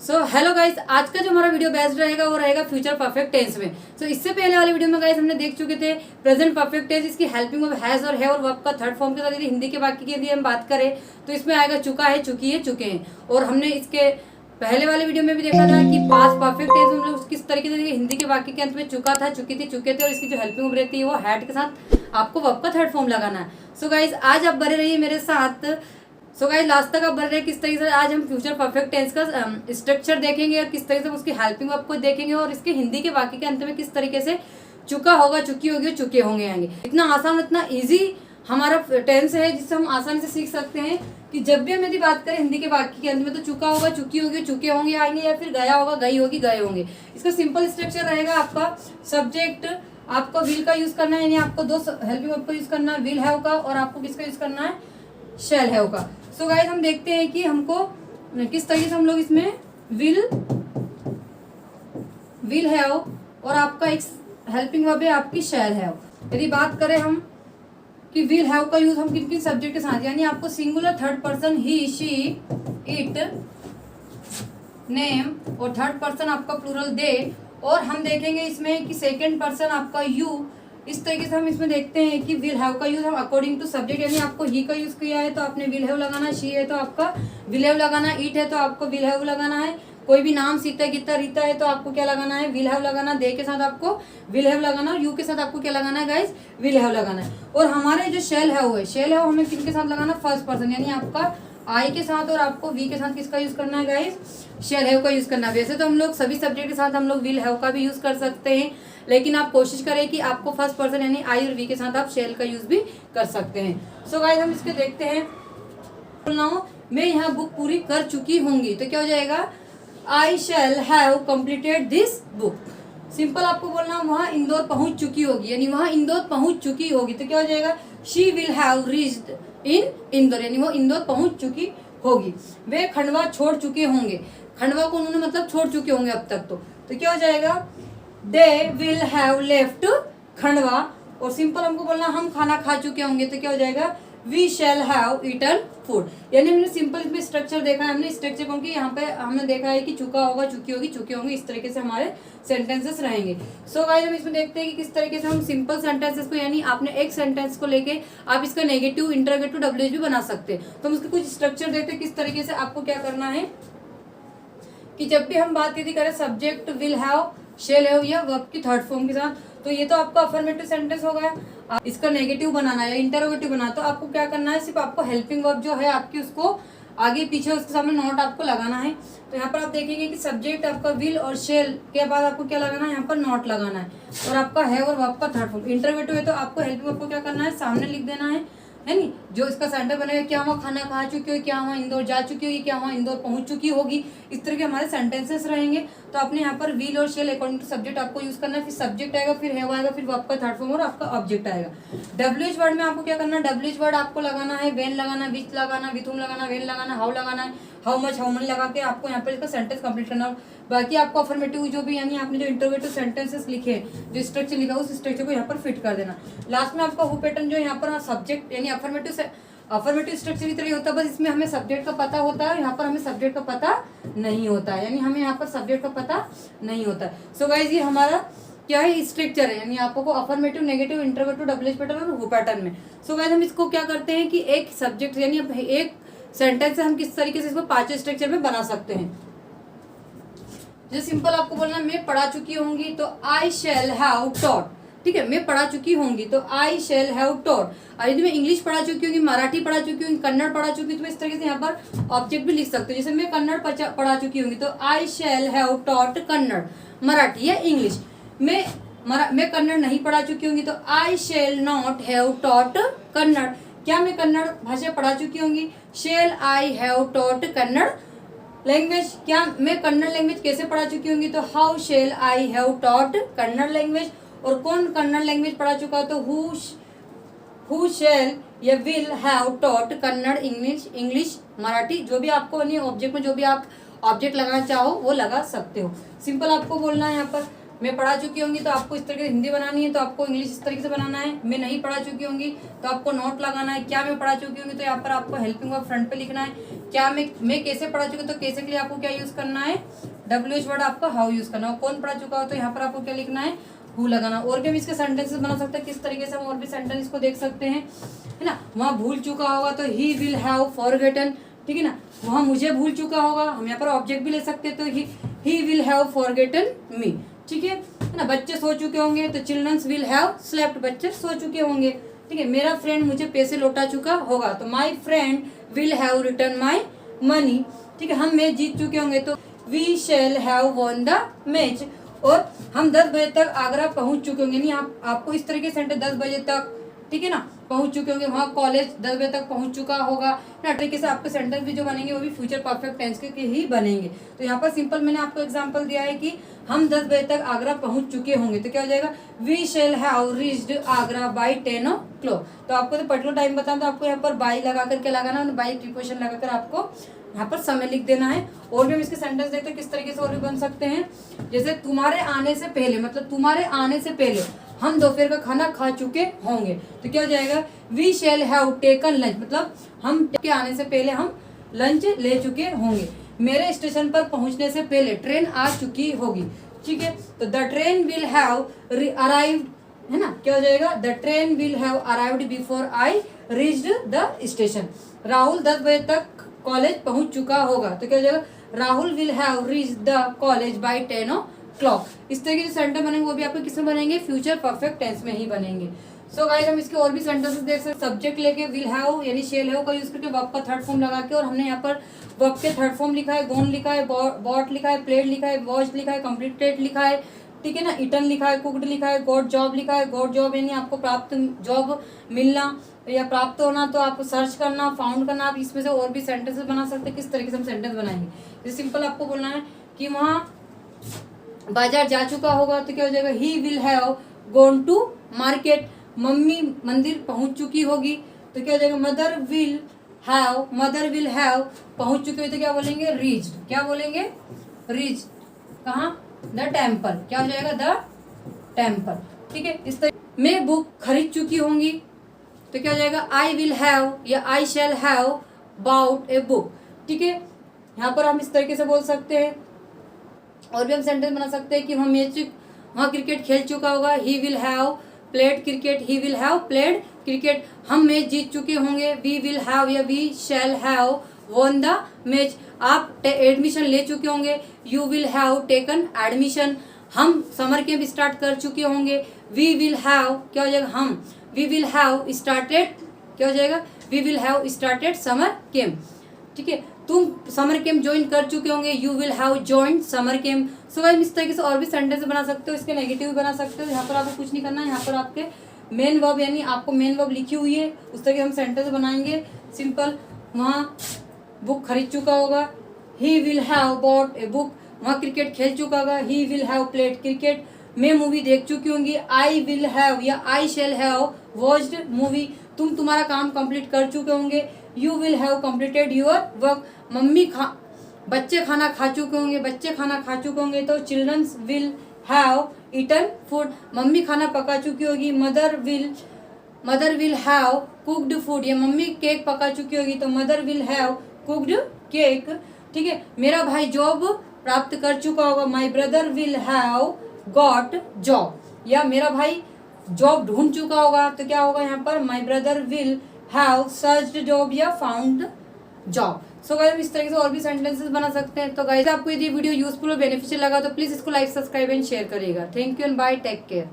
Hello guys, आज का जो हमारा वीडियो बेस्ड रहेगा वो रहेगा फ्यूचर परफेक्ट टेंस में। इससे पहले वाले वीडियो में गाइस हमने देख चुके थे प्रेजेंट परफेक्ट टेंस, इसकी हेल्पिंग ऑफ हैज और है और वर्ब का थर्ड फॉर्म के साथ। यदि हिंदी के वाक्य की यदि हम बात करें तो इसमें आएगा चुका है, चुकी है, चुके हैं। और हमने इसके पहले वाले वीडियो में भी देखा था कि पास्ट परफेक्ट टेंस हम लोग किस तरीके से हिंदी के वाक्य के अंत में चुका था, चुकी थी, चुके थे, और इसकी जो हेल्पिंग ऑफ रहती है वो हैड के साथ आपको वर्ब का थर्ड फॉर्म लगाना है। सो गाइस आज आप बने रहिए मेरे साथ। सो गाइस लास्ट तक आप बन रहे किस तरीके से आज हम फ्यूचर परफेक्ट टेंस का स्ट्रक्चर देखेंगे और किस तरीके से उसकी हेल्पिंग आपको देखेंगे और इसके हिंदी के वाक्य के अंत में किस तरीके से चुका होगा, चुकी होगी और चुके होंगे आएंगे। इतना आसान, इतना इजी हमारा टेंस है जिससे हम आसानी से सीख सकते हैं कि जब भी हम यदि बात करें हिंदी के वाक्य के अंत में तो चुका होगा, चुकी होगी, चुके होंगे आएंगे, या फिर गया होगा, गई होगी, गए होंगे। इसका सिंपल स्ट्रक्चर रहेगा आपका सब्जेक्ट, आपको विल का यूज करना है, यानी आपको दो हेल्पिंग वर्ब का यूज करना है, विल हैव का, और आपको किसका यूज करना है, शैल हैव का। सो गाइस हम देखते हैं कि हमको किस तरीके से हम लोग इसमें विल हैव और आपका एक हेल्पिंग वर्ब है आपकी शैल हैव। यदि बात करें हम कि विल हैव का यूज हम किन किन सब्जेक्ट के साथ, यानी आपको singular third person he, she, it, name, और थर्ड पर्सन आपका प्लूरल दे, और हम देखेंगे इसमें कि सेकेंड पर्सन आपका यू। इस तरीके से हम इसमें देखते हैं कि विल हैव का यूज हम अकॉर्डिंग टू सब्जेक्ट, यानी आपको ही का यूज किया है तो आपने विल हैव लगाना, शी है तो आपका विल हैव लगाना, इट है तो आपको विल हैव लगाना है, कोई भी नाम सीता, गीता, रीता है तो आपको क्या लगाना है, विल हैव लगाना, दे के साथ आपको विल हैव लगाना, और यू के साथ आपको क्या लगाना है गाइस, विल हैव लगाना है। और हमारे जो शैल हैव है, शैल हैव हमें किन के साथ लगाना, फर्स्ट पर्सन, यानी आपका आई के साथ, और आपको वी के साथ किसका यूज करना है गाइस, शैल हैव का यूज करना है। वैसे तो हम लोग सभी सब्जेक्ट के साथ हम लोग विल हैव का भी यूज कर सकते हैं, लेकिन आप कोशिश करें कि आपको फर्स्ट पर्सन यानी आई और वी के साथ आप शैल का यूज भी कर सकते हैं। सो गाइस हम इसके देखते हैं। मैं यहाँ बुक पूरी कर चुकी होंगी तो क्या हो जाएगा, I shall have completed this book. Simple आपको बोलना वहां इंदौर पहुंच चुकी होगी, यानी वहां इंदौर पहुंच चुकी होगी तो क्या हो जाएगा, she will have reached in Indore, यानी वो इंदौर पहुंच चुकी होगी। वे खंडवा छोड़ चुके होंगे, खंडवा को उन्होंने मतलब छोड़ चुके होंगे अब तक तो क्या हो जाएगा, they will have left Khandwa. और सिंपल हमको बोलना हम खाना खा चुके होंगे तो क्या हो जाएगा, we shall have eaten food. यानी हमने सिंपल इसमें स्ट्रक्चर देखा है, हमने स्ट्रक्चर कौन की यहाँ पे हमने देखा है कि चुका होगा, चुकी होगी, चुके होंगे, इस तरीके से हमारे सेंटेंसेस रहेंगे। सो गाइस हम इसमें देखते हैं कि किस तरीके से हम सिंपल सेंटेंसेस को, यानी आपने एक सेंटेंस को लेके आप इसका नेगेटिव, इंटरोगेटिव, डब्ल्यूएच भी बना सकते हैं। तो हम उसके कुछ स्ट्रक्चर देखते हैं किस तरीके से आपको क्या करना है कि जब भी हम बात यदि करें subject will have, shall have या वर्ब की थर्ड फॉर्म के साथ, तो ये तो आपका अफर्मेटिव सेंटेंस हो गया। इसका नेगेटिव बनाना है या इंटरोगेटिव बनाना, तो आपको क्या करना है, सिर्फ आपको हेल्पिंग वर्ब जो है आपकी उसको आगे पीछे उसके सामने नॉट आपको लगाना है। तो यहाँ पर आप देखेंगे कि सब्जेक्ट आपका विल और शेल के बाद आपको क्या लगाना है, यहाँ पर नॉट लगाना है, और आपका है और वर्ब का थर्ड फॉर्म। इंटरोगेटिव है तो आपको हेल्पिंग वर्ब को क्या करना है, सामने लिख देना है नहीं, जो इसका सेंटर बनेगा, क्या वहाँ खाना खा चुकी हो, क्या वहाँ इंदौर जा चुकी होगी, क्या वहाँ इंदौर पहुंच चुकी होगी, इस तरह के हमारे सेंटेंसेस रहेंगे। तो आपने यहाँ पर विल और शेल अकॉर्डिंग टू सब्जेक्ट आपको यूज करना है, फिर सब्जेक्ट आएगा, फिर हैव आएगा, फिर आपका थर्ड फॉर्म और आपका ऑब्जेक्ट आएगा। डब्ल्यूएच वर्ड में आपको क्या करना है, डब्ल्यूएच वर्ड आपको लगाना है, वेन लगाना, विच लगाना, विथ हुम लगाना, वेन लगाना, हाउ लगाना है, हाउ मच, हाउ मनी लगा के आपको यहाँ पर इसका सेंटेंस कंप्लीट करना है। बाकी आपको अफर्मेटिव जो भी, यानी आपने जो इंटरोगेटिव सेंटेंसेस लिखे, जो स्ट्रक्चर लिखा उस स्ट्रक्चर को यहाँ पर फिट कर देना। लास्ट में आपका हु पैटर्न जो यहाँ पर सब्जेक्ट यानी अफर्मेटिव स्ट्रक्चर की तरह होता है, बस इसमें हमें सब्जेक्ट का पता होता है, यहाँ पर हमें सब्जेक्ट का पता नहीं होता है, यानी हमें यहाँ पर सब्जेक्ट का पता नहीं होता है। सो गाइस ये हमारा क्या है, स्ट्रक्चर है, यानी आपको affirmative, negative, interrogative, WH pattern और हु पैटर्न में। सो गाइस हम इसको क्या करते हैं कि एक सब्जेक्ट यानी एक सेंटेंस से हम किस तरीके से इसको पांचवें स्ट्रक्चर में बना सकते हैं। जैसे सिंपल आपको बोलना मैं पढ़ा चुकी होंगी तो आई शैल हैव टॉट, ठीक है, मैं पढ़ा चुकी होंगी तो आई शैल हैव टॉट। और यदि मैं इंग्लिश पढ़ा चुकी होंगी, मराठी पढ़ा चुकी होंगी, कन्नड़ पढ़ा चुकी, तो मैं इस तरीके से यहाँ पर ऑब्जेक्ट भी लिख सकती हूँ। जैसे मैं कन्नड़ पढ़ा चुकी होंगी तो I shall have taught Kannada, Marathi या इंग्लिश। मैं कन्नड़ नहीं पढ़ा चुकी होंगी तो I shall not have taught Kannada. क्या मैं कन्नड़ भाषा पढ़ा चुकी होंगी, shall I have taught Kannada language. क्या मैं कन्नड़ लैंग्वेज कैसे पढ़ा चुकी होंगी, तो how shall I have taught Kannada language. और कौन कन्नड़ लैंग्वेज पढ़ा चुका, तो हु शेल या will have taught Kannada, English, Marathi. जो भी आपको नहीं ऑब्जेक्ट में जो भी आप ऑब्जेक्ट लगाना चाहो वो लगा सकते हो। सिंपल आपको बोलना है यहाँ पर मैं पढ़ा चुकी होंगी तो आपको इस तरीके से हिंदी बनानी है, तो आपको इंग्लिश इस तरीके से बनाना है। मैं नहीं पढ़ा चुकी होंगी तो आपको नोट लगाना है। क्या मैं पढ़ा चुकी होंगी तो यहाँ पर आपको हेल्पिंग वर्ब फ्रंट पे लिखना है। क्या मैं कैसे पढ़ा चुका, तो कैसे के लिए आपको क्या यूज करना है, WH वर्ड आपका हाउ यूज करना है। कौन पढ़ा चुका हो तो यहाँ पर आपको क्या लिखना है, हु लगाना। और भी हम इसके सेंटेंसेस बना सकते हैं, किस तरीके से हम और भी सेंटेंस को देख सकते हैं, है ना। वहाँ भूल चुका होगा तो ही विल हैव फॉरगेटन, ठीक है ना। वहाँ मुझे भूल चुका होगा, हम यहाँ पर ऑब्जेक्ट भी ले सकते हैं, तो ही विल हैव फॉरगेटन मी, ठीक है ना। बच्चे सो चुके होंगे तो चिल्ड्रंस विल हैव स्लेप्ट, बच्चे सो चुके होंगे, ठीक है। मेरा फ्रेंड मुझे पैसे लौटा चुका होगा तो my friend will have return my money, ठीक है। हम मैच जीत चुके होंगे तो we shall have won the match. और हम 10 बजे तक आगरा पहुंच चुके होंगे, नहीं आपको इस तरीके से 10 बजे तक, ठीक है ना, पहुंच चुके होंगे। वहाँ कॉलेज 10 बजे तक पहुंच चुका होगा ना। तरीके से आपके सेंटेंस भी जो बनेंगे वो भी फ्यूचर परफेक्ट टेंस के ही बनेंगे। तो यहाँ पर सिंपल मैंने आपको एग्जांपल दिया है कि हम 10 बजे तक आगरा पहुंच चुके होंगे, तो क्या हो जाएगा, we shall have reached Agra by 10 o'clock। तो आपको तो पर्टिकुलर टाइम बताना, तो आपको यहाँ पर बाई लगा करके लगाना, बाई प्रीपोजिशन लगाकर आपको यहाँ पर समय लिख देना है। और भी हम इसके सेंटेंस देखते हैं किस तरीके से और भी बन सकते हैं। जैसे तुम्हारे आने से पहले, मतलब तुम्हारे आने से पहले हम दोपहर का खाना खा चुके होंगे, तो क्या हो जाएगा, we shall have taken lunch, मतलब हम के आने से पहले हम लंच ले चुके होंगे। मेरे स्टेशन पर पहुंचने से पहले ट्रेन आ चुकी होगी, ठीक है। तो the train will have arrived, है ना, क्या हो जाएगा, the train will have arrived before I reached the station. Rahul 10 बजे तक कॉलेज पहुंच चुका होगा, तो क्या हो जाएगा, Rahul will have reached the college by 10 o'clock। इस तरह के जो सेंटेंस बनेंगे वो भी आपको किसमें बनेंगे, फ्यूचर परफेक्ट टेंस में ही बनेंगे। सो गाइस हम इसके और भी सेंटेंसेस देख सकते हैं। सब्जेक्ट लेके विल हैव यानी शेल हैव का यूज करके वर्ब का थर्ड फॉर्म लगा के, और हमने यहाँ पर वर्ब के थर्ड फॉर्म लिखा है, गोन लिखा है, बॉट लिखा है, प्लेड लिखा है, वॉच लिखा है, कंप्लीटेड लिखा है, ठीक है ना, इटन लिखा है, कुकड लिखा है, गॉट जॉब लिखा है। गॉट जॉब यानी आपको प्राप्त जॉब मिलना या प्राप्त होना, तो आपको सर्च करना, फाउंड करना। आप इसमें से और भी सेंटेंसेस बना सकते हैं। किस तरीके से हम सेंटेंस बनाएंगे, जैसे सिंपल आपको बोलना है कि वहाँ बाजार जा चुका होगा, तो क्या हो जाएगा, he will have gone to market. Mummy मंदिर पहुंच चुकी होगी, तो क्या हो जाएगा, मदर विल हैव पहुंच चुकी हुई, तो क्या बोलेंगे, रीच्ड। क्या बोलेंगे, रीच्ड। कहाँ, द टेम्पल। क्या हो जाएगा, द टेम्पल, ठीक है। इस तरह मैं बुक खरीद चुकी होंगी, तो क्या हो जाएगा, आई विल हैव या I shall have bought a book, ठीक है। यहाँ पर हम इस तरीके से बोल सकते हैं। और भी हम सेंटेंस बना सकते हैं कि वहाँ क्रिकेट खेल चुका होगा, he will have played cricket, he will have played cricket. हम मैच जीत चुके होंगे, वी विल हैव या we shall have won the match. आप एडमिशन ले चुके होंगे, you will have taken admission. हम समर कैंप स्टार्ट कर चुके होंगे, वी विल हैव, क्या हो जाएगा, वी विल हैव स्टार्टेड, क्या हो जाएगा, we will have started summer camp, ठीक है। तुम समर कैंप ज्वाइन कर चुके होंगे, you will have joined summer camp. So guys इस तरीके से और भी सेंटेंस बना सकते हो, इसके नेगेटिव भी बना सकते हो। यहाँ पर आपको कुछ नहीं करना है, यहाँ पर आपके मेन वर्ब यानी आपको मेन वर्ब लिखी हुई है, उस तरह के हम सेंटेंस बनाएंगे। सिंपल, वहाँ बुक खरीद चुका होगा, he will have bought a book. वहाँ क्रिकेट खेल चुका होगा, he will have played cricket. मैं मूवी देख चुकी होंगी, आई विल हैव या I shall have watched movie. तुम तुम्हारा काम कंप्लीट कर चुके होंगे, you will have completed your work. बच्चे खाना खा चुके होंगे, बच्चे खाना खा चुके होंगे, तो childrens will have eaten food. Mummy खाना पका चुकी होगी, mother will have cooked food. या मम्मी केक पका चुकी होगी, तो mother will have cooked cake, ठीक है। मेरा भाई जॉब प्राप्त कर चुका होगा, my brother will have got job. या मेरा भाई जॉब ढूंढ चुका होगा, तो क्या होगा यहाँ पर, माई brother will have searched job या फाउंड जॉब। सो गाइस इस तरीके से और भी सेंटेंसेस बना सकते हैं। तो गाइस आपको यदि वीडियो यूजफुल और बेनिफिशियल लगा तो प्लीज इसको लाइक, सब्सक्राइब एंड शेयर करिएगा। Thank you and bye, take care.